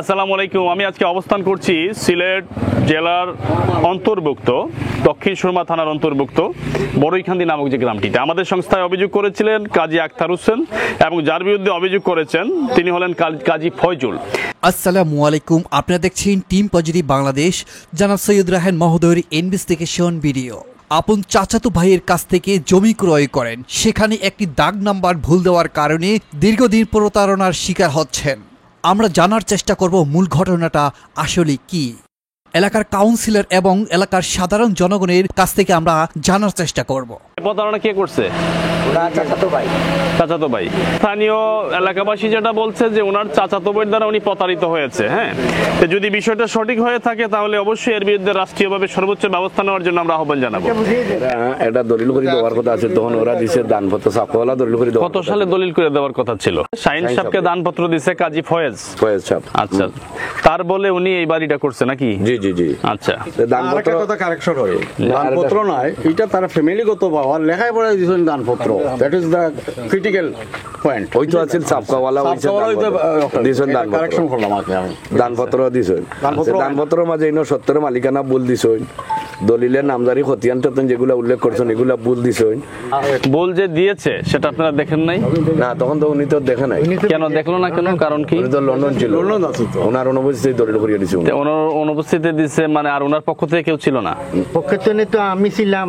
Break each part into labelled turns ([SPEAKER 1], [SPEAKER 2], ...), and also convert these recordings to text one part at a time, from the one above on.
[SPEAKER 1] আসসালামু আলাইকুম। আমি আজকে অবস্থান করছি সিলেট জেলার অন্তর্ভুক্ত দক্ষিণ সুরমা থানার অন্তর্ভুক্ত বড়ইখান্দি নামক যে গ্রামটিতে আমাদের সংস্থায় অভিযোগ করেছিলেন কাজী আখতার হোসেন এবং যার বিরুদ্ধে অভিযোগ করেছেন তিনি হলেন কাজী ফয়জুল।
[SPEAKER 2] আসসালামু আলাইকুম, আপনারা দেখছেন টিম পজিটিভ বাংলাদেশ। জনাব সৈয়দ রায়হান মহোদয়ের ইনভেস্টিগেশন ভিডিও। আপন চাচাতো ভাইয়ের কাছ থেকে জমি ক্রয় করেন, সেখানে একটি দাগ নাম্বার ভুল দেওয়ার কারণে দীর্ঘদিন প্রতারণার শিকার হচ্ছেন। আমরা জানার চেষ্টা করব মূল ঘটনাটা আসলে কি। এলাকার কাউন্সিলর এবং এলাকার সাধারণ জনগণের কাছ থেকে আমরা জানার চেষ্টা করব।
[SPEAKER 1] প্রতারণা কে করছে? চাচাতো ভাই। স্থানীয় এলাকাবাসী যেটা বলছে যে ওনার চাচাতো ভাইয়ের দ্বারা উনি প্রতারিত হয়েছে। হ্যাঁ, যদি বিষয়টা সঠিক হয়ে থাকে তাহলে অবশ্যই এর বিরুদ্ধে রাষ্ট্রীয়ভাবে সর্বোচ্চ ব্যবস্থা নেওয়ার জন্য আমরা আহ্বান জানাবো।
[SPEAKER 3] এটা দলিল করে দেওয়ার কথা আছে, তখন ওরা দিছে দানপত্র সাফওয়ালা দলিল করে দেওয়া।
[SPEAKER 1] কত সালে দলিল করে দেওয়ার কথা ছিল? শাহিন সাহেবকে দানপত্র দিছে কাজী ফয়েজ সাহেব। আচ্ছা, তার বলে উনি এই বাড়িটা করছে নাকি?
[SPEAKER 3] জি জি জি।
[SPEAKER 1] আচ্ছা,
[SPEAKER 3] দানপত্র কথা কারেকশন হয়, দানপত্র নয় এটা তারা ফ্যামিলিগত পাওয়ার লেখায় পড়ে দিছেন দানপত্র। That is the critical point. ওই তো আছে সাফওয়ালা দিছেন দানপত্র। কারেকশন করলাম আমি দানপত্র দিছেন। দানপত্র মাঝে ইনো সত্তর মালিকানা ভুল দিছেন, দলিলের নামজারি খতিয়ান টতিয়ান যেগুলা উল্লেখ করছেন এগুলা ভুল দিছেন।
[SPEAKER 1] বল যে দিয়েছে সেটা আপনারা দেখেন নাই?
[SPEAKER 3] না, তখন তো উনি তো দেখে নাই।
[SPEAKER 1] কেন দেখলো না? কেন? কারণ কি?
[SPEAKER 3] উনি তো লন্ডন ছিল। লন্ডন আছে তো, ওনার অনুপস্থিতি দলিল করিয়ে দিছে।
[SPEAKER 1] ওনার অনুপস্থিতি দিছে মানে আর ওনার পক্ষ থেকে কেউ ছিল না?
[SPEAKER 4] পক্ষে তো আমি ছিলাম,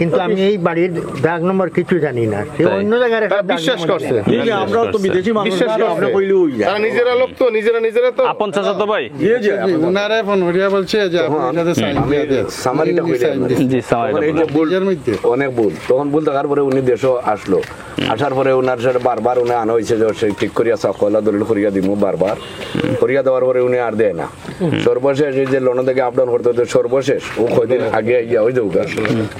[SPEAKER 4] কিন্তু আমি এই বাড়ির দাগ নম্বর কিছু জানি না। অন্য জায়গায়
[SPEAKER 3] বিশ্বাস করছে। আমরাও তো বিদেশি মানুষ, আপনি কইলেও তারা নিজেরা লোক তো নিজেরা তো
[SPEAKER 1] আপন চাচাতো ভাই।
[SPEAKER 3] জি জি,
[SPEAKER 5] ওনারে ফোন করিয়া বলছে যে আপনার সাথে সাইন দিয়ে দেন।
[SPEAKER 3] সামারিটা কইলেন।
[SPEAKER 1] জি, সামারিটা
[SPEAKER 3] অনেক ভুল। তখন ভুল থাকার পরে উনি দেশও আসলো। আসার পরে ওনার সাথে বারবার উনি আনা হয়েছে যে সে ঠিক করিয়া সাফওয়ালা দলিল করিয়া দিব, বারবার করিয়া দেওয়ার পরে উনি আর দেয় না। সর্বশেষ এই যে লন্ডন থেকে আপডাউন করতে হতো, সর্বশেষ ও কয়দিন আগে ইয়া হয়ে যাও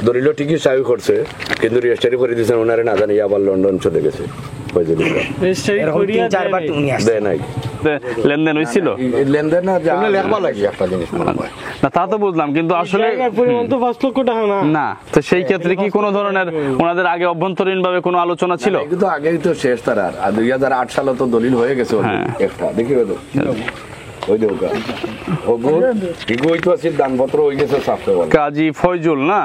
[SPEAKER 3] দলিল ঠিকই সাই করছে, কিন্তু রেজিস্ট্রি করে দিয়েছেন ওনারে না জানি আবার লন্ডন চলে গেছে।
[SPEAKER 1] লেনদেন হয়েছিল?
[SPEAKER 3] লেনদেন লেখবা লাগে একটা জিনিস
[SPEAKER 1] না, তা তো বুঝলাম, কিন্তু আসলে না। তো সেই ক্ষেত্রে কি কোনো ধরনের ওনাদের আগে অভ্যন্তরীণ ভাবে কোনো আলোচনা ছিল?
[SPEAKER 3] কিন্তু আগেই তো শেষ তার, আর 2008 সালে তো দলিল হয়ে গেছে একটা, দেখি
[SPEAKER 1] কাজী ফয়জুল না,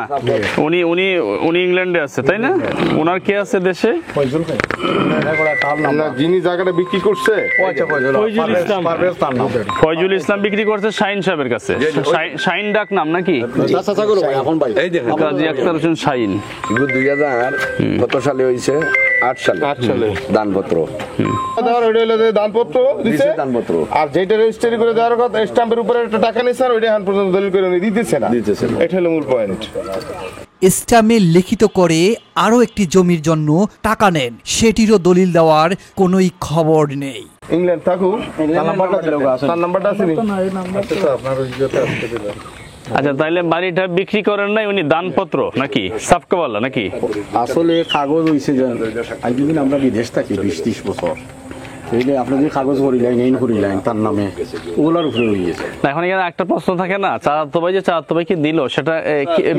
[SPEAKER 1] উনি ইংল্যান্ডে আছে তাই না? ওনার কে আছে দেশে?
[SPEAKER 5] যিনি জায়গাটা বিক্রি করছে
[SPEAKER 1] ফয়জুল ইসলাম বিক্রি করছে শাহিন সাহেবের কাছে। শাহিন ডাক নাম নাকি? কাজী আখতার হোসেন শাহিন।
[SPEAKER 3] 2000 কত সালে হয়েছে? 8 সালে দানপত্র দানপত্র
[SPEAKER 5] আর যেটা রেজিস্ট্রি করে দেওয়ার কথা স্ট্যাম্পের উপরে একটা টাকা নেই স্যার, ওইটা এখন পর্যন্ত দলিল করে দিতেছে না। এটা হলো মূল পয়েন্ট।
[SPEAKER 2] স্ট্যাম্পে লিখিত করে আরো একটি জমির জন্য টাকা নেন, সেটিরও দলিল দেওয়ার কোনোই খবর নেই।
[SPEAKER 5] ইংল্যান্ড থাকুক, তার নাম্বারটা আছে নি?
[SPEAKER 1] আচ্ছা, তাইলে বাড়িটা বিক্রি করেন নাই, উনি দানপত্র নাকি সাফকাওয়ালা নাকি?
[SPEAKER 3] আসলে কাগজ হয়েছে যে আজ দিন আমরা বিদেশ থাকি 20-30 বছর, আপনি যে কাগজ করিলেন তার নামে ওগুলার উপরে হয়ে গেছে।
[SPEAKER 1] এখন এখানে একটা প্রশ্ন থাকে না, চাচাতো ভাই যে চাচাতো ভাইকে দিল সেটা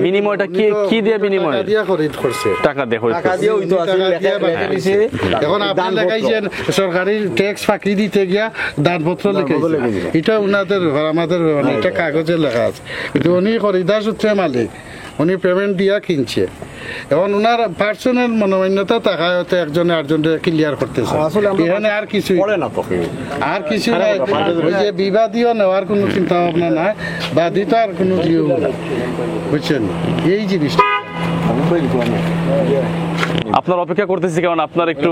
[SPEAKER 1] বিনিময়টা কি দিয়ে? বিনিময় টাকা দিয়ে
[SPEAKER 5] এখন আপনি লেখাইছেন সরকারি ট্যাক্স ফাঁকি দিতে গিয়া দানপত্র লেখাইছে, এটা উনাদের আমাদের এটা কাগজে লেখা আছে, কিন্তু উনি খরিদার সূত্রে মালিক, উনি পেমেন্ট দিয়া কিনছে। এখন ওনার পার্সোনাল মনোমান্যতা থাকা হয়তো একজনে আরেকজনকে ক্লিয়ার করতেছে, এখানে আর কিছু আর কিছু নাই। ওই যে বিবাদীয় নেওয়ার কোনো চিন্তা ভাবনা নাই, বাদিত আর কোনো জিও নাই, বুঝছেন এই জিনিসটা।
[SPEAKER 1] আপনার অপেক্ষা করতেছি, কারণ আপনার একটু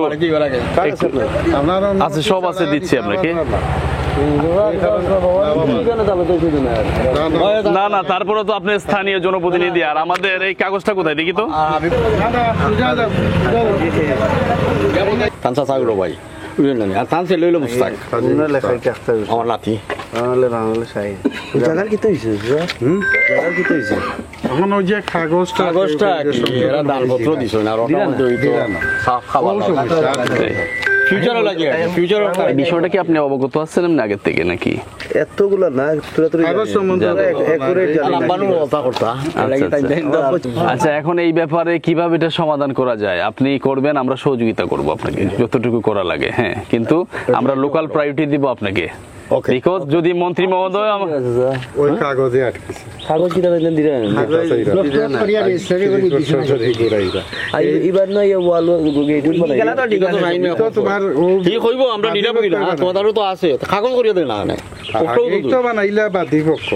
[SPEAKER 1] আছে, সব আছে, দিচ্ছি আপনাকে। না না, তারপরে তো আপনি স্থানীয় জনপ্রতিনিধি, আর আমাদের এই কাগজটা কোথায় দেখি তো?
[SPEAKER 3] ভাই আমার নাতি
[SPEAKER 5] এখন ওই যে কাগজটা
[SPEAKER 3] দানপত্র দিছ না,
[SPEAKER 1] বিষয়টা কি আপনি অবগত আছেন এমনি আগের থেকে নাকি?
[SPEAKER 6] এতগুলা না,
[SPEAKER 1] আচ্ছা, এখন এই ব্যাপারে কিভাবে এটা সমাধান করা যায় আপনি করবেন, আমরা সহযোগিতা করব আপনাকে যতটুকু করা লাগে। হ্যাঁ, কিন্তু আমরা লোকাল প্রায়োরিটি দিব আপনাকে। বিকজ যদি মন্ত্রী মহোদয়
[SPEAKER 5] ওই কাগজে আটকেছে
[SPEAKER 6] কাগজ কিটা দিলেন দিলেন এবার না ইয়া ওয়াল গেট বানাই
[SPEAKER 5] তো তোমার
[SPEAKER 7] ঠিক হইব আমরা নিরাপদ না তোমাদেরও তো আছে কাগজ করিয়া দেন না
[SPEAKER 5] তো বানাইলা বাদী পক্ষ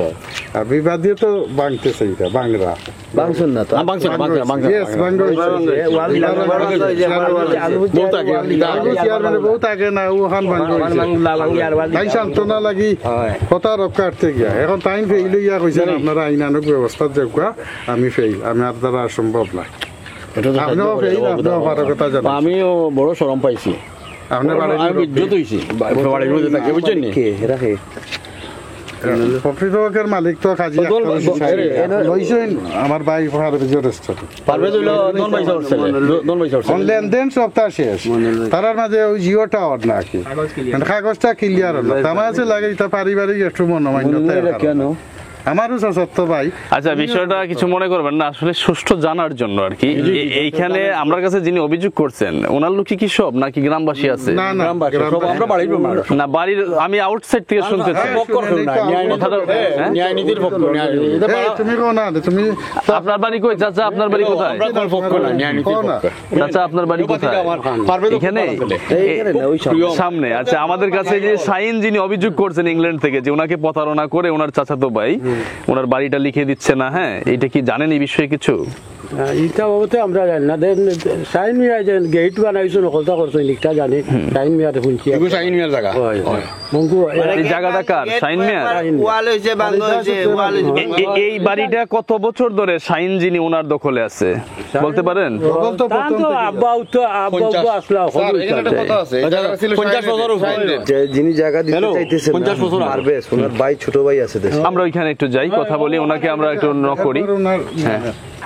[SPEAKER 5] আর বিবাদীয় তো বাংতেছে এটা বাংলা
[SPEAKER 6] বাংশুন না তো
[SPEAKER 7] বাংলা বাংলা
[SPEAKER 5] Yes, বাংলা বহুত আগে না ওখান তাই সান্ত্বনা লাগি কথা রক্ষার্থে গিয়া এখন তাই ফেইল ইয়া কইছেন আপনারা আইনানুক ব্যবস্থা যোগ্য আমি ফেইল আমি আর দ্বারা সম্ভব না আপনিও ফেইল আপনিও পারার কথা জানেন
[SPEAKER 7] আমিও বড় শরম পাইছি
[SPEAKER 5] আপনার
[SPEAKER 7] আমি ইজ্জত হইছি বাড়ির মধ্যে থাকে বুঝছেন নি
[SPEAKER 6] কে রাখে
[SPEAKER 5] প্রকৃতপক্ষের মালিক তো কাজী লইছেন আমার ভাই যথেষ্ট
[SPEAKER 7] পারভেজ হইলো নন পয়সা উঠছে নন পয়সা উঠছে
[SPEAKER 5] লেনদেন সপ্তাহ শেষ তার মাঝে ওই জিও টাওয়ার নাকি কাগজটা ক্লিয়ার হলো আমার আছে লাগে এটা পারিবারিক একটু মনোমান্যতা
[SPEAKER 6] কেন
[SPEAKER 5] আমারও সশস্ত্র ভাই
[SPEAKER 1] আচ্ছা বিষয়টা কিছু মনে করবেন না আসলে সুষ্ঠু জানার জন্য আর কি এইখানে আমার কাছে যিনি অভিযোগ করছেন ওনার লোক কি সব নাকি গ্রামবাসী আছে
[SPEAKER 5] না না
[SPEAKER 7] সব আমরা বাড়ির মানুষ
[SPEAKER 1] না বাড়ির আমি আউটসাইড থেকে শুনতেছি
[SPEAKER 7] ন্যায় নীতির পক্ষ
[SPEAKER 5] তুমি কোন না তুমি
[SPEAKER 1] আপনার বাড়ি কই চাচা আপনার বাড়ি কোথায়
[SPEAKER 7] আমরা কোন পক্ষ না ন্যায় নীতির পক্ষ
[SPEAKER 1] চাচা আপনার বাড়ি কোথায় এখানে সামনে আচ্ছা আমাদের কাছে যে শাহিন যিনি অভিযোগ করছেন ইংল্যান্ড থেকে যে ওনাকে প্রতারণা করে ওনার চাচাতো ভাই ওনার বাড়িটা লিখে দিচ্ছে না হ্যাঁ এটা কি জানেন এই বিষয়ে কিছু
[SPEAKER 8] ইটা বাবতে আমরা জানি না শাইন মিয়া যে গেট বানাইছো নকলতা করছো লিখটা জানি শাইন মিয়া শুনছি
[SPEAKER 7] এগুলো শাহিন মিয়ার জায়গা
[SPEAKER 8] মঙ্গু
[SPEAKER 1] এই জায়গাটা কার শাহিন মিয়ার
[SPEAKER 6] ওয়াল হইছে বাঙ্গ হইছে ওয়াল
[SPEAKER 1] এই বাড়িটা কত বছর ধরে শাহিন যিনি ওনার দখলে আছে বলতে পারেন
[SPEAKER 8] তো আব্বা আসলা
[SPEAKER 7] এখানে একটা কথা আছে এই জায়গা ছিল 50 বছর উপরে
[SPEAKER 6] যে যিনি জায়গা দিতে চাইতেছেন
[SPEAKER 7] 50 বছর
[SPEAKER 6] পারবে ওনার ভাই ছোট ভাই আছে দেশে
[SPEAKER 1] আমরা ওইখানে একটু যাই কথা বলি ওনাকে আমরা একটু নক করি হ্যাঁ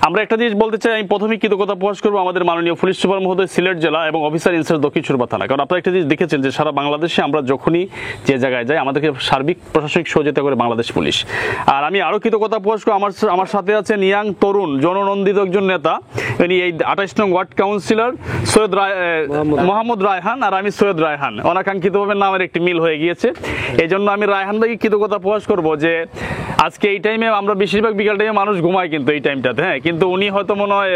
[SPEAKER 1] আমরা একটা জিনিস বলতে চাই আমি প্রথমে কৃতজ্ঞতা প্রকাশ করবো আমাদের মাননীয় পুলিশ সুপার মহোদয় সিলেট জেলা এবং অফিসার ইনচার্জ দক্ষিণ সুরমা থানা কারণ আপনারা একটা জিনিস দেখেছেন যে সারা বাংলাদেশে আমরা যখনই যে জায়গায় যাই আমাদেরকে সার্বিক প্রশাসনিক সহযোগিতা করে বাংলাদেশ পুলিশ আর আমি আরো কৃতজ্ঞতা প্রকাশ করবো আমার সাথে আছেন ইয়াং তরুণ জননন্দিত একজন নেতা ইনি এই 28 নং ওয়ার্ড কাউন্সিলর সৈয়দ মোহাম্মদ রায়হান আর আমি সৈয়দ রায়হান অনাকাঙ্ক্ষিতভাবে নামের একটি মিল হয়ে গিয়েছে এই জন্য আমি রায়হান ভাইকে কৃতজ্ঞতা প্রকাশ করবো যে আজকে এই টাইমে আমরা বেশিরভাগ বিকাল টাইমে মানুষ ঘুমায় কিন্তু এই টাইমটাতে হ্যাঁ কিন্তু উনি হয়তো মনে হয়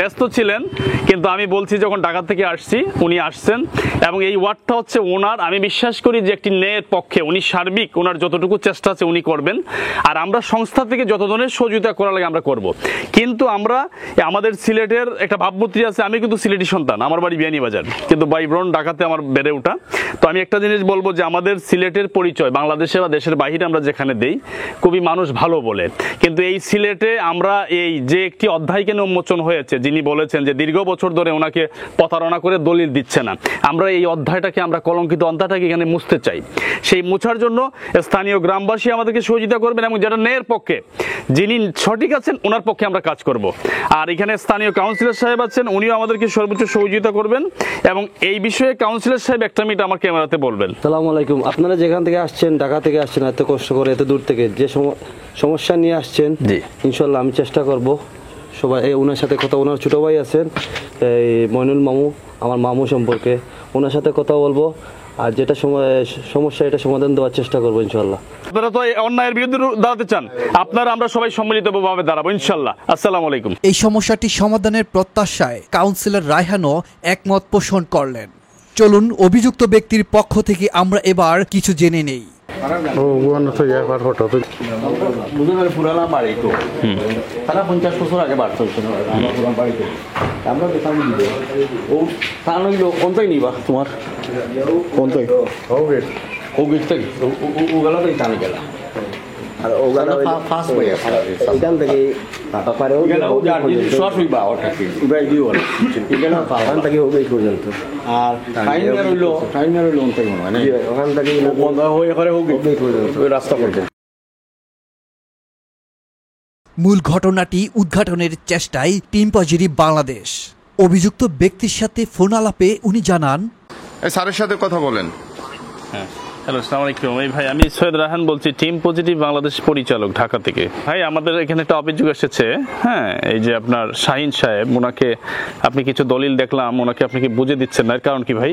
[SPEAKER 1] ব্যস্ত ছিলেন কিন্তু আমি বলছি যখন ঢাকা থেকে আসছি উনি আসছেন এবং এই ওয়ার্ডটা হচ্ছে ওনার আমি বিশ্বাস করি যে একটি ন্যায়ের পক্ষে উনি সার্বিক ওনার যতটুকু চেষ্টা আছে উনি করবেন আর আমরা সংস্থা থেকে যত ধরনের সহযোগিতা করা লাগে আমরা করব কিন্তু আমরা আমাদের সিলেটের একটা ভাবমূর্তি আছে আমি কিন্তু সিলেটি সন্তান আমার বাড়ি বিয়ানীবাজার কিন্তু ভাই বোন ঢাকাতে আমার বেড়ে ওঠা তো আমি একটা জিনিস বলবো যে আমাদের সিলেটের পরিচয় বাংলাদেশে বা দেশের বাইরে আমরা যেখানে দেই খুবই মানুষ ভালো বলে কিন্তু এই সিলেটে আমরা এই যে একটি অধ্যায়কে উন্মোচন হয়েছে যিনি বলেছেন যে দীর্ঘ বছর ধরে ওনাকে প্রতারণা করে দলিল দিচ্ছে না আমরা এই অধ্যায়টাকে আমরা কলঙ্কিত অধ্যায়টাকে এখানে মুছতে চাই সেই মুছার জন্য স্থানীয় গ্রামবাসী আমাদেরকে সহযোগিতা করবেন এবং যারা ন্যায়ের পক্ষে যিনি সঠিক আছেন ওনার পক্ষে আমরা কাজ করব আর এখানে স্থানীয় কাউন্সিলর সাহেব আছেন উনিও আমাদেরকে সর্বোচ্চ সহযোগিতা করবেন এবং এই বিষয়ে কাউন্সিলর সাহেব একটা মিনিট আমার ক্যামেরাতে বলবেন
[SPEAKER 6] আসসালামু আলাইকুম আপনারা যেখান থেকে আসছেন ঢাকা থেকে আসছেন এত কষ্ট করে এত দূর থেকে যে সমস্যা নিয়ে আসছেন
[SPEAKER 1] জি
[SPEAKER 6] ইনশাল্লাহ আমি চেষ্টা করব সবাই ওনার সাথে কথা ওনার ছোট ভাই আছেন এই মইনুল মামু আমার মামু সম্পর্কে ওনার সাথে কথা বলবো আর যেটা সমস্যা এটা সমাধান দেওয়ার চেষ্টা করবো ইনশাল্লাহ
[SPEAKER 1] আপনারা তো এই অন্যায়ের বিরুদ্ধে দাঁড়াতে চান আপনারা আমরা সবাই সম্মিলিতভাবে দাঁড়াবো ইনশাল্লাহ আসসালামু আলাইকুম
[SPEAKER 2] এই সমস্যাটি সমাধানের প্রত্যাশায় কাউন্সিলর রায়হানও একমত পোষণ করলেন চলুন অভিযুক্ত ব্যক্তির পক্ষ থেকে আমরা এবার কিছু জেনে নেই
[SPEAKER 7] পুরানা বাড়ি তো তারা 50 বছর আগে বাড়তে হচ্ছে পুরানা বাড়িতে আমরা বেতন দিব ও তা নইলো কোনটাই নিবা তোমার কোনটাই ও গেছটা কি ও গেল তো টানে গেল
[SPEAKER 6] আর ওগালা
[SPEAKER 7] ফাস্ট হয়ে গেছে
[SPEAKER 6] এখান থেকে পারে ও
[SPEAKER 7] গেল শর্ট হইবা ওটা কি উবাই দিও
[SPEAKER 6] এখানে ওখান থেকে হবে পর্যন্ত
[SPEAKER 7] আর টাইমার হইলো কোনটাই মনে হয় না
[SPEAKER 6] ওখান থেকে
[SPEAKER 7] বন্ধ হয়ে করে হোক ওই রাস্তা করব
[SPEAKER 2] মূল ঘটনাটি উদ্ঘাটনের চেষ্টায় টিম পজিটিভ বাংলাদেশ অভিযুক্ত ব্যক্তির সাথে ফোন আলাপে উনি জানান
[SPEAKER 9] স্যারের সাথে কথা বলেন
[SPEAKER 1] হ্যাঁ হ্যালো আসসালামু আলাইকুম এই ভাই আমি সৈয়দ রায়হান বলছি টিম পজিটিভ বাংলাদেশ পরিচালক ঢাকা থেকে ভাই আমাদের এখানে একটা অভিযোগ এসেছে হ্যাঁ এই যে আপনার শাহিন সাহেব ওনাকে আপনি কিছু দলিল দেখলাম ওনাকে আপনি কি বুঝে দিচ্ছেন না এর কারণ কি ভাই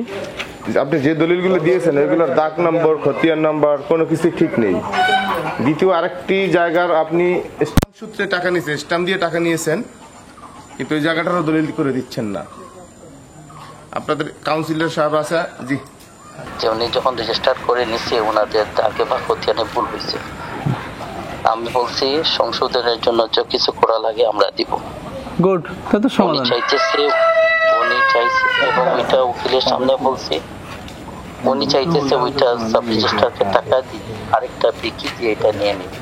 [SPEAKER 9] আপনি যে দলিলগুলো দিয়েছেন এগুলোর দাগ নম্বর, খতিয়ান নম্বর কোনো কিছু ঠিক নেই। দ্বিতীয় আরেকটি জায়গার আপনি স্ট্যাম্প সূত্রে টাকা নিয়েছেন, স্ট্যাম্প দিয়ে টাকা নিয়েছেন, কিন্তু ওই জায়গাটারও দলিল করে দিচ্ছেন না। আপনাদের কাউন্সিলর সাহেব আছে, জি,
[SPEAKER 10] যে উনি যখন রেজিস্টার করে নিছে ওনাদের দাগে বা খতিয়ানে ভুল হয়েছে, আমি বলছি সংশোধনের জন্য যা কিছু করা লাগে আমরা দিব।
[SPEAKER 1] গুড, তা তো
[SPEAKER 10] উনি
[SPEAKER 1] সমাধান।
[SPEAKER 10] চাইছে এবং ওইটা উকিলের সামনে বলছি, উনি চাইতেছে ওইটা সাব রেজিস্ট্রারকে টাকা দিয়ে আরেকটা বিকি দিয়ে এটা নিয়ে নিবে,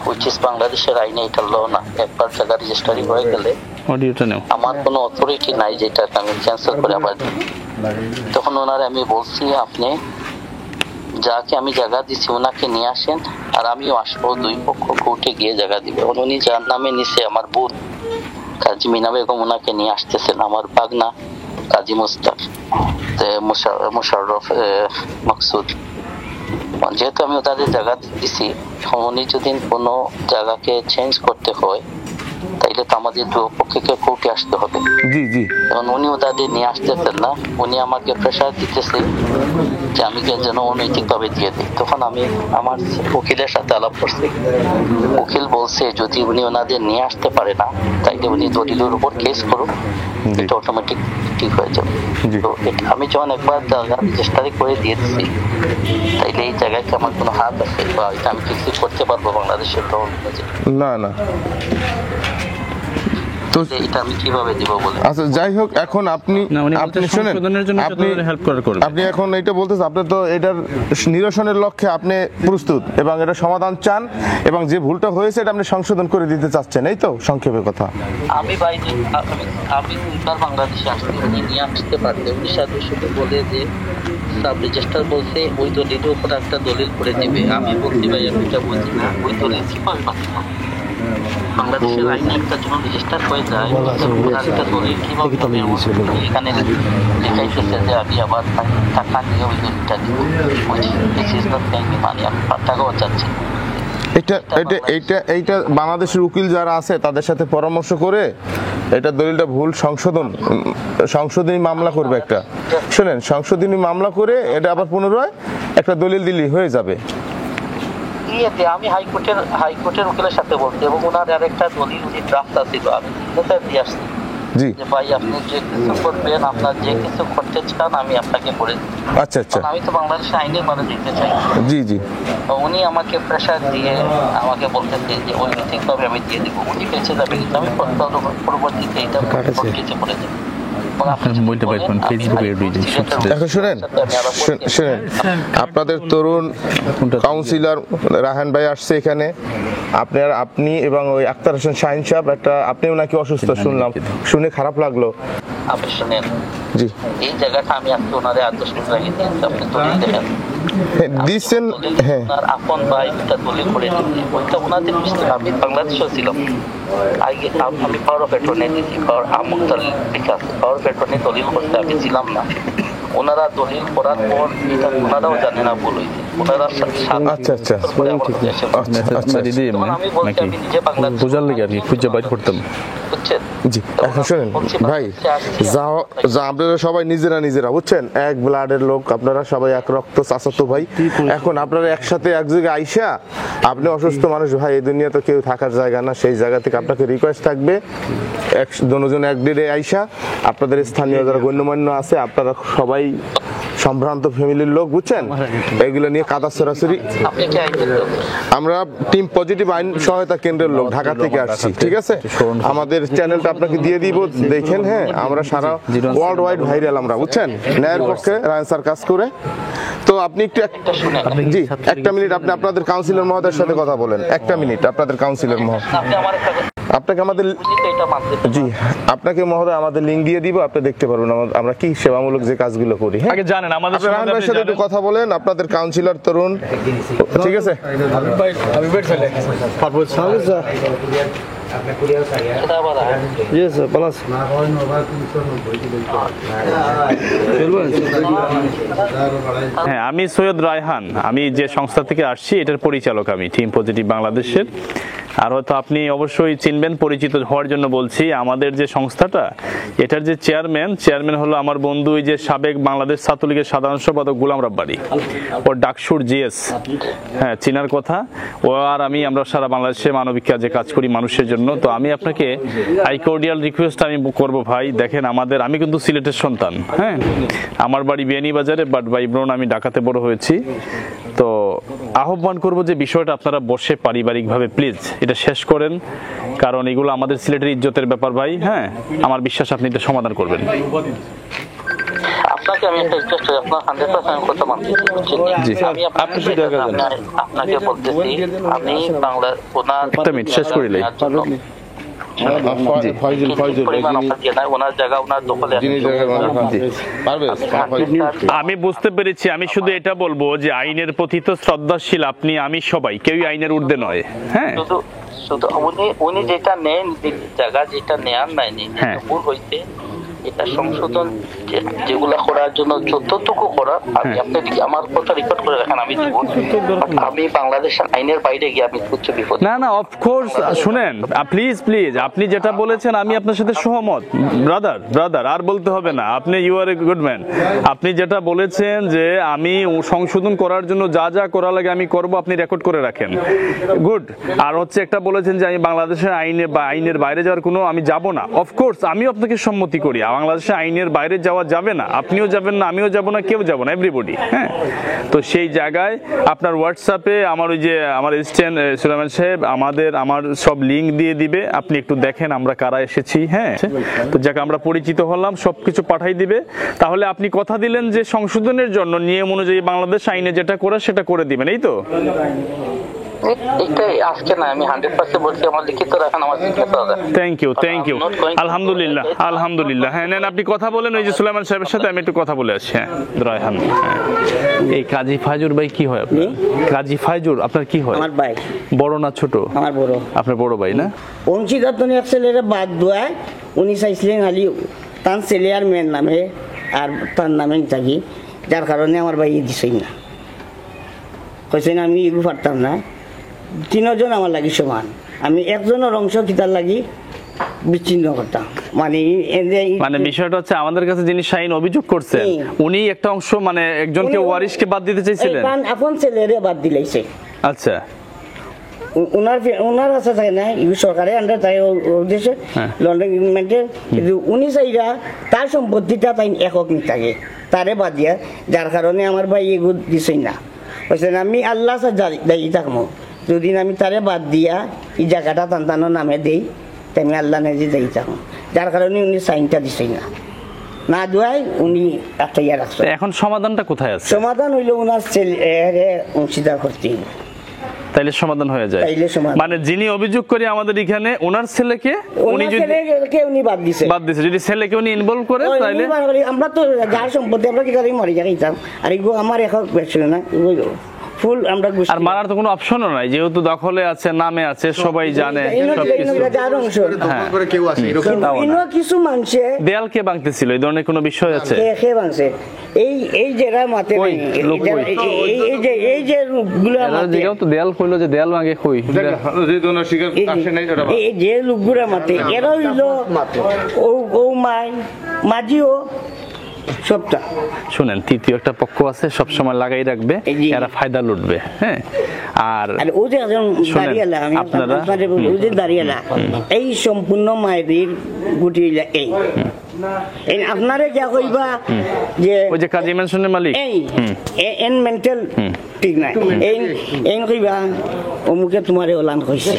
[SPEAKER 10] হুইচ ইজ বাংলাদেশের আইনে এটা ল না। একবার জায়গা রেজিস্ট্রারি হয়ে গেলে
[SPEAKER 1] অডিওটা নেও।
[SPEAKER 10] আমার কোনো অথরিটি নাই যেটা আমি ক্যান্সেল করে আবার দিই। তখন ওনারে আমি বলছি আপনি যাকে আমি জায়গা দিচ্ছি ওনাকে নিয়ে আসেন আর আমিও আসবো, দুই পক্ষ কোর্টে গিয়ে জায়গা দিবে। উনি যার নামে নিছে আমার বোন কাজী মিনা বেগম ওনাকে নিয়ে আসতেছেন, আমার বাগনা কাজী মুস্তাক মোশাররফ মাকসুদ। যেহেতু আমি তাদের জায়গা দিছি, উনি যদি কোনো জায়গাকে চেঞ্জ করতে হয় তাইলে তো আমাদের দু পক্ষকে কোর্টে আসতে হবে।
[SPEAKER 9] জি জি।
[SPEAKER 10] এবং উনি তাদের নিয়ে আসতেছেন না, উনি আমাকে প্রেশার দিতেছে যে আমি যেন অনৈতিক ভাবে দিয়ে দিই। তখন আমি আমার উকিলের সাথে আলাপ করছি, উকিল বলছে যদি উনি ওনাদের নিয়ে আসতে পারে না তাইলে উনি দলিলের উপর কেস করুক, এটা অটোমেটিক ঠিক হয়ে যাবে। তো আমি যখন একবার রেজিস্ট্রারি করে দিয়ে দিচ্ছি তাইলে এই জায়গায় কি আমার কোনো হাত আছে বা এটা আমি কিছু করতে পারবো বাংলাদেশের ল অনুযায়ী?
[SPEAKER 9] না না। তো
[SPEAKER 10] এটা আমি কিভাবে দিব বলে?
[SPEAKER 9] আচ্ছা যাই হোক, এখন আপনি শুনেন, আপনি এখন এটা বলতেছেন আপনি তো এটার নিরসনের লক্ষ্যে আপনি প্রস্তুত এবং এটা সমাধান চান এবং যে ভুলটা হয়েছে এটা আপনি সংশোধন করে দিতে চাচ্ছেন, এই তো সংক্ষেপে কথা।
[SPEAKER 10] আমি বাইরে আমি দুইবার বাংলাদেশে আসতে উনি নিয়ে আসতে পারতে, উনি সাথে শুধু বলে যে সাব রেজিস্ট্রার বলছে ওই দলিলের উপর একটা দলিল করে দিবে। আমি বলছি ভাই আমি এটা বলছি না, ওই দলিল কিভাবে পাচ্ছি না? বাংলাদেশের আইনে একটা যখন রেজিস্টার হয়ে যায় একটা দলিল কিভাবে এখানে লেখাইতেছে যে আমি আবার টাকা নিয়ে ওই দলিলটা দিব, মানে আমি টাকাও চাচ্ছি।
[SPEAKER 9] এইটা বাংলাদেশের উকিল যারা আছে তাদের সাথে পরামর্শ করে এটা দলিলটা ভুল সংশোধনী মামলা করবে একটা। শুনেন, সংশোধনী মামলা করে এটা আবার পুনরায় একটা দলিল দিলেই হয়ে যাবে।
[SPEAKER 10] আমি হাইকোর্টের উকিলের সাথে বলছি এবং ওনার আরেকটা দলিল উনি ড্রাফট ছিল, আমি দিয়ে আসছি যে ভাই আপনি যে কিছু করবেন, আপনার যে কিছু করতে চান আমি আপনাকে করে দিই।
[SPEAKER 9] আচ্ছা আচ্ছা।
[SPEAKER 10] আমি তো বাংলাদেশের আইনে মানে দিতে চাই। জি জি। উনি আমাকে প্রেশার দিয়ে আমাকে বলতেছে যে অনৈতিকভাবে আমি দিয়ে দিব, উনি বেঁচে যাবে কিন্তু আমি পরবর্তীতে এটা কিছু করে দেবো।
[SPEAKER 9] এখন শুনেন, আপনাদের তরুণ কাউন্সিলর রাহান ভাই আসছে এখানে, আপনি এবং ওই আক্তার হোসেন শাহিন সাহেব আপনিও নাকি অসুস্থ শুনলাম, শুনে খারাপ লাগলো।
[SPEAKER 10] আপনি শুনেন,
[SPEAKER 9] জি,
[SPEAKER 10] এই জায়গাটা আমি আজকে ওনারে 8-10 মিনিট আগে দিয়েছি, আপনি দলিল দেখেন
[SPEAKER 9] দিচ্ছেন। হ্যাঁ,
[SPEAKER 10] আপন ভাই একটা দলিল করে দিচ্ছি, ওইটা ওনাদের মিস্টেক। আমি বাংলাদেশেও ছিলাম আগে, আমি পাওয়ার অফ অ্যাটর্নি দিয়েছি, পাওয়ার অফ অ্যাটর্নি দলিল করতে আমি ছিলাম না। ওনারা দলিল করার পর এটা ওনারাও জানে না ভুল হয়েছে, ওনারা
[SPEAKER 9] আচ্ছা আচ্ছা আচ্ছা দিদি
[SPEAKER 10] আমি বলছি আমি নিজে বাংলাদেশ
[SPEAKER 1] বোঝার লেগে আর কি খুঁজে বাইর করতাম।
[SPEAKER 10] বুঝছেন?
[SPEAKER 9] জি, এখন শুনেন ভাই, আপনারা সবাই নিজেরা বুঝছেন, এক ব্লাডের লোক, আপনারা সবাই এক রক্ত চাচাতো ভাই। এখন আপনারা একসাথে এক জায়গায় আইসা, আপনি অসুস্থ মানুষ ভাই, এই দুনিয়া তো কেউ থাকার জায়গা না, সেই জায়গা থেকে আপনাকে রিকোয়েস্ট থাকবে দুজন এক ডেটে আইসা, আপনাদের স্থানীয় যারা গণ্যমান্য আছে আপনারা সবাই সম্ভ্রান্ত ফ্যামিলির লোক, বুঝছেন, এগুলো নিয়ে কাদা সরাসরি। আমরা টিম পজিটিভ আইন সহায়তা কেন্দ্রের লোক, ঢাকা থেকে আসছি, ঠিক আছে? আমাদের চ্যানেলটা আপনাকে দিয়ে দিব, দেখেন। হ্যাঁ, আমরা সারা ওয়ার্ল্ড ওয়াইড ভাইরাল আমরা, বুঝছেন, ন্যায়ের পক্ষে রায়ন স্যার কাজ করে। তো আপনি একটু জি একটা মিনিট আপনি আপনাদের কাউন্সিলর মহোদয়ের সাথে কথা বলেন, একটা মিনিট। আপনাদের কাউন্সিলর মহোদয় আপনাকে আমাদের আপনাকে মহোদয় আমাদের লিঙ্ক দিয়ে দিব, আপনি দেখতে পারবেন আমরা কি সেবামূলক যে কাজগুলো করি। হ্যাঁ, আগে জানেন আমাদের রাহান ভাইয়ের সাথে একটু কথা বলেন, আপনাদের কাউন্সিলর তরুণ, ঠিক আছে?
[SPEAKER 1] হ্যাঁ, আমি সৈয়দ রায়হান, আমি যে সংস্থা থেকে আসছি এটার পরিচালক, আমি টিম পজিটিভ বাংলাদেশের। আর হয়তো আপনি অবশ্যই চিনবেন, পরিচিত হওয়ার জন্য বলছি, আমাদের যে সংস্থাটা এটার যে চেয়ারম্যান হলো আমার বন্ধু, ওই যে সাবেক বাংলাদেশ ছাত্রলীগের সাধারণ সম্পাদক গোলাম রাব্বানি, ওর ডাকসুর জিএস, হ্যাঁ চিনার কথা। ও আর আমরা সারা বাংলাদেশে মানবিক কাজে কাজ করি মানুষের জন্য। তো আমি আপনাকে আইকর্ডিয়াল রিকোয়েস্ট আমি করব ভাই, দেখেন আমি কিন্তু সিলেটের সন্তান, হ্যাঁ আমার বাড়ি বিয়ানীবাজারে, বাট ভাই বোন আমি ঢাকাতে বড় হয়েছি। তো আহ্বান করব যে বিষয়টা আপনারা বসে পারিবারিকভাবে প্লিজ এটা শেষ করেন, কারণ এগুলো আমাদের সিলেটের ইজ্জতের ব্যাপার ভাই। হ্যাঁ আমার বিশ্বাস আপনি এটা সমাধান করবেন।
[SPEAKER 10] আপনাকে আমি একটা রিকোয়েস্ট করি, আপনার 100% কথা মানতেছি, বুঝছেন? আমি আপনাকে বলতেছি, আমি বাংলা ওনার
[SPEAKER 1] একটা মিনিট শেষ করিলে আমি বুঝতে পেরেছি। আমি শুধু এটা বলবো যে আইনের প্রতি তো শ্রদ্ধাশীল আপনি, আমি, সবাই, কেউই আইনের ঊর্ধ্বে নয়। হ্যাঁ
[SPEAKER 10] শুধু উনি যেটা নেন, জায়গা যেটা নেয়ার নাইনি, ভুল হইতে এটা সংশোধন যেগুলা করার জন্য যতটুকু করা, আমি আপনাকে আমার কথা রেকর্ড করে রাখেন, আমি দিব। আমি বাংলাদেশের আইনের বাইরে গিয়ে আমি উচ্চ বিপদ
[SPEAKER 1] না অফকোর্স শুনেন প্লিজ আপনি যেটা বলেছেন আমি আপনার সাথে সহমত ব্রাদার, আর বলতে হবে না, আপনি you are a good man. আপনি যেটা বলেছেন যে আমি সংশোধন করার জন্য যা যা করা লাগে আমি করব, আপনি রেকর্ড করে রাখেন, গুড। আর হচ্ছে একটা বলেছেন যে আমি বাংলাদেশের আইনের বাইরে যাওয়ার কোনো আমি যাব না, অফকোর্স আমিও আপনাকে সম্মতি করি, বাংলাদেশে আইনের বাইরে যাওয়া যাবে না, আপনিও যাবেন না, আমিও যাব না, কেউ যাব না, এভরিবডি। হ্যাঁ তো সেই জায়গায় আপনার হোয়াটসঅ্যাপে আমার ওই যে আমার এসিস্ট্যান্ট সুলাইমান সাহেব আমার সব লিংক দিয়ে দিবে, আপনি একটু দেখেন আমরা কারা এসেছি। হ্যাঁ তো যাকে আমরা পরিচিত হলাম সবকিছু পাঠাই দিবে, তাহলে আপনি কথা দিলেন যে সংশোধনের জন্য নিয়ম অনুযায়ী বাংলাদেশ আইনে যেটা করে সেটা করে দিবেন, এই তো?
[SPEAKER 10] এটাই আজকে না, আমি 100% বলছি, আমার লিখিত রাখেন, আমার
[SPEAKER 1] থ্যাংক ইউ আলহামদুলিল্লাহ। হ্যাঁ নেন আপনি কথা বলেন ওই যে সুলাইমান সাহেবের সাথে, আমি একটু কথা বলে আসি। হ্যাঁ রায়হান, এই কাজী ফাইজুর ভাই কি হয় আপনার? কাজী ফাইজুর আপনার কি হয়?
[SPEAKER 11] আমার ভাই।
[SPEAKER 1] বড় না ছোট?
[SPEAKER 11] আমার বড়। আপনার
[SPEAKER 1] বড় ভাই না?
[SPEAKER 11] অংশীদার তো ছেলেরা বাদ দোয়ায় উনি চাইছিলেন খালি তার ছেলে আর মেয়ের নামে আর তার নামে থাকি, যার কারণে আমার ভাই দিছই না, কইছেন আমি এগুলো পারতাম না। তিনজন আমার লাগি সমান, আমি একজনের অংশ কিতার লাগি বিচ্ছিন্ন করতাম।
[SPEAKER 1] মানে বিষয়টা হচ্ছে আমাদের কাছে যিনি শাহিন অভিযোগ করছেন উনি একটা অংশ মানে একজনকে ওয়ারিশকে বাদ দিতে চাইছিলেন,
[SPEAKER 11] আপন ছেলেরে বাদ দিলাইছে।
[SPEAKER 1] আচ্ছা
[SPEAKER 11] ওনার কাছে থাকে না, সরকারের আন্ডার তাই উদ্দেশ্যে লন্ডন গভর্নমেন্টের, কিন্তু উনি চাইরা তার সম্পত্তিটা তাই একক নি থাকে, তারে বাদ দিয়া, যার কারণে আমার ভাই এগুলো দিছেই না। বলছেন আমি আল্লাহ দায়ী থাকবো, যদি আমি তারে বাদ দিয়া এই জায়গাটা তান্তানোর নামে দেই, তাই আমি আল্লাহ নিজে দায়ী থাকবো, যার কারণে উনি সাইনটা দিছেই না দোয়াই উনি একটা ইয়ে রাখছে।
[SPEAKER 1] এখন সমাধানটা কোথায় আছে?
[SPEAKER 11] সমাধান হইলো উনার ছেলে অংশীদার করতে,
[SPEAKER 1] তাইলে সমাধান হয়ে যায়। মানে যিনি অভিযোগ করে আমাদের এখানে ওনার ছেলেকে
[SPEAKER 11] উনি বাদ দিছে,
[SPEAKER 1] যদি ছেলেকে উনি ইনভলভ করে তাইলে
[SPEAKER 11] আমরা তো যার সম্পত্তি আমরা কি করে মরে যাইতাম, আর এগুলো আমার এখন বেশি না ফুল আমরা
[SPEAKER 1] আর মারার তো কোনো অপশনও নাই, যেহেতু দখলে আছে, নামে আছে, সবাই জানে
[SPEAKER 11] কিছু মানুষে
[SPEAKER 1] দেয়াল কে ভাঙতেছিল, এই ধরনের কোনো বিষয় আছে?
[SPEAKER 11] এই যে মাতে এই যে
[SPEAKER 1] দেয়াল কইলো যে দেয়াল ভাঙে কই
[SPEAKER 11] এই যে লোকগুলা মাতে এরা হইলো ও মাঝিও সবটা।
[SPEAKER 1] শুনেন তৃতীয় একটা পক্ষ আছে, সবসময় লাগাই রাখবে, এরা ফায়দা লুটবে। হ্যাঁ আর
[SPEAKER 11] ও যে আপনারা দাঁড়িয়ে এই সম্পূর্ণ মায়ের গুটি এই আপনারে যা কইবা যে
[SPEAKER 1] ওই যে কাজী মেনশনের মালিক
[SPEAKER 11] এই মেন্টাল ঠিক নাই, এই কইবা অমুকে তোমারে ওলান কইছে,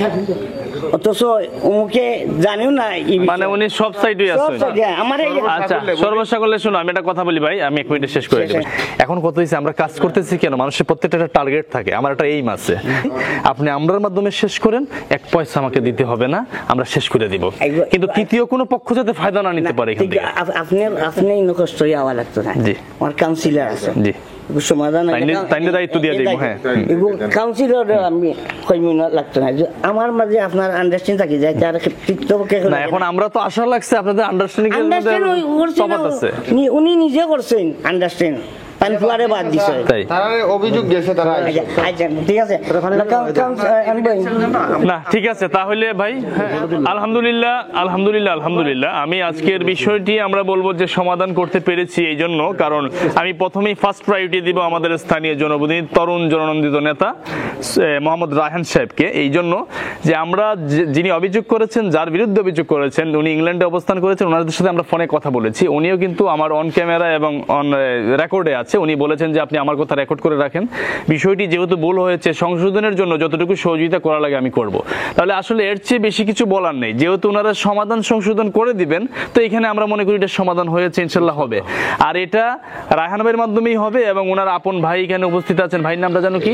[SPEAKER 11] অথচ অমুকে জানিও না,
[SPEAKER 1] মানে উনি সব সাইডে আছে। আচ্ছা সর্বসকলে শুনো, আমি একটা কথা বলি ভাই, আমি 1 মিনিটে শেষ করে দেব। এখন কত হইছে, আমরা কাজ করতেছি কেন, মানুষের প্রত্যেকটা একটা টার্গেট থাকে, আমার একটা এইম আছে, আপনি আমরার মাধ্যমে শেষ করেন, 1 পয়সা আমাকে দিতে হবে না, আমরা শেষ করে দিব, কিন্তু তৃতীয় কোনো পক্ষ যাতে ফায়দা না নিতে পারে।
[SPEAKER 11] আপনি কষ্ট আওয়া লাগতো না, আমার কাউন্সিলর আছে, জি সমাধান
[SPEAKER 1] দায়িত্ব দিয়ে দিব। হ্যাঁ
[SPEAKER 11] কাউন্সিলর আমি লাগতো না, আমার মাঝে আপনার আন্ডারস্ট্যান্ডিং থাকি যায়, যার
[SPEAKER 1] না এখন আমরা তো আশা লাগছে আপনাদের আন্ডারস্ট্যান্ডিং আছে,
[SPEAKER 11] উনি নিজে করছেন আন্ডারস্ট্যান্ড, পানি ফুয়ারে বাদ দিছে
[SPEAKER 1] তাই
[SPEAKER 9] তারা অভিযোগ দিয়েছে তারা
[SPEAKER 11] আচ্ছা ঠিক আছে আমি
[SPEAKER 1] না ঠিক আছে তাহলে ভাই আলহামদুলিল্লাহ আলহামদুলিল্লাহ আলহামদুলিল্লাহ আমি আজকের বিষয়টি আমরা বলবো যে সমাধান করতে পেরেছি এই জন্য কারণ আমি প্রথমেই ফার্স্ট প্রায়োরিটি দিব আমাদের স্থানীয় জনপ্রতিনিধি তরুণ জননন্দিত নেতা মোহাম্মদ রায়হান সাহেবকে এই জন্য যে আমরা যিনি অভিযোগ করেছেন যার বিরুদ্ধে অভিযোগ করেছেন উনি ইংল্যান্ডে অবস্থান করেছেন ওনাদের সাথে আমরা ফোনে কথা বলেছি উনিও কিন্তু আমার অন ক্যামেরা এবং অন রেকর্ডে আছে উনি বলেছেন যে আপনি আমার কথা রেকর্ড করে রাখেন বিষয়টি যেহেতু ভুল হয়েছে সংশোধনের জন্য যতটুকু সহযোগিতা করা লাগে আমি করব তাহলে আসলে এর চেয়ে বেশি কিছু বলার নেই যেহেতু ওনারা সমাধান সংশোধন করে দিবেন তো এখানে আমরা মনে করি এটা সমাধান হয়েছে ইনশাল্লাহ হবে আর এটা রায়হান ভাইয়ের মাধ্যমেই হবে এবং ওনার আপন ভাই এখানে উপস্থিত আছেন ভাইয়ের নামটা জানো কি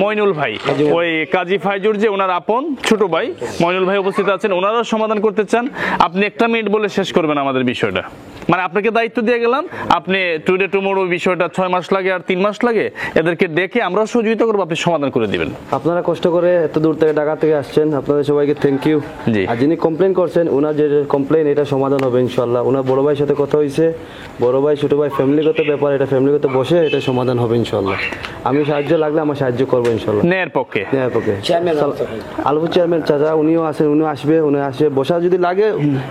[SPEAKER 1] মইনুল ভাই ওই কাজী ফাইজুর যে ওনার আপন ছোট ভাই মইনুল ভাই উপস্থিত আছেন ওনারাও সমাধান করতে চান আপনি একটা মিনিট বলে শেষ করবেন আমাদের বিষয়টা মানে আপনাকে দায়িত্ব দিয়ে গেলাম আপনি টুডে টুমোরো বিষয়টা 6 মাস লাগে আর 3 মাস লাগে এদেরকে দেখে আমরা সহযোগিতা করবো আপনি সমাধান করে দিবেন
[SPEAKER 6] আপনারা কষ্ট করে এত দূর থেকে ঢাকা থেকে আসছেন আপনাদের সবাইকে থ্যাংক ইউ
[SPEAKER 1] জি।
[SPEAKER 6] আর যিনি কমপ্লেন করছেন ওনার যে কমপ্লেন এটা সমাধান হবে ইনশাল্লাহ ওনার বড় ভাইয়ের সাথে কথা হয়েছে বড় ভাই ছোট ভাই ফ্যামিলিগত ব্যাপার এটা ফ্যামিলিগত বসে এটা সমাধান হবে ইনশাল্লাহ আমি সাহায্য লাগলে আমার সাহায্য করবো ইনশাল্লাহ
[SPEAKER 1] ন্যায়ের পক্ষে
[SPEAKER 6] আলফু চেয়ারম্যান চাচা উনিও আছেন উনি আসবে বসা যদি লাগে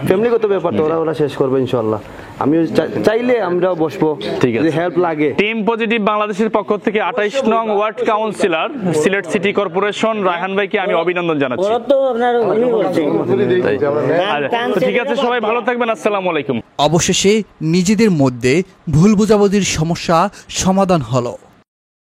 [SPEAKER 6] ফ্যামিলিগত ব্যাপার তো ওরা শেষ করবে ইনশাল্লাহ আমিও চাইলে আমরাও বসবো
[SPEAKER 1] ঠিক আছে
[SPEAKER 6] যদি হেল্প লাগে
[SPEAKER 1] টিম পজিটিভ বাংলাদেশের পক্ষ থেকে 28 নং ward councillor Sylhet city corporation Raihan ভাইকে আমি অভিনন্দন জানাচ্ছি
[SPEAKER 11] তো আপনার উনি বলছেন
[SPEAKER 1] তো ঠিক আছে সবাই ভালো থাকবেন আসসালামু আলাইকুম
[SPEAKER 2] অবশেষে নিজেদের মধ্যে ভুল বোঝাবুঝির সমস্যা সমাধান হলো।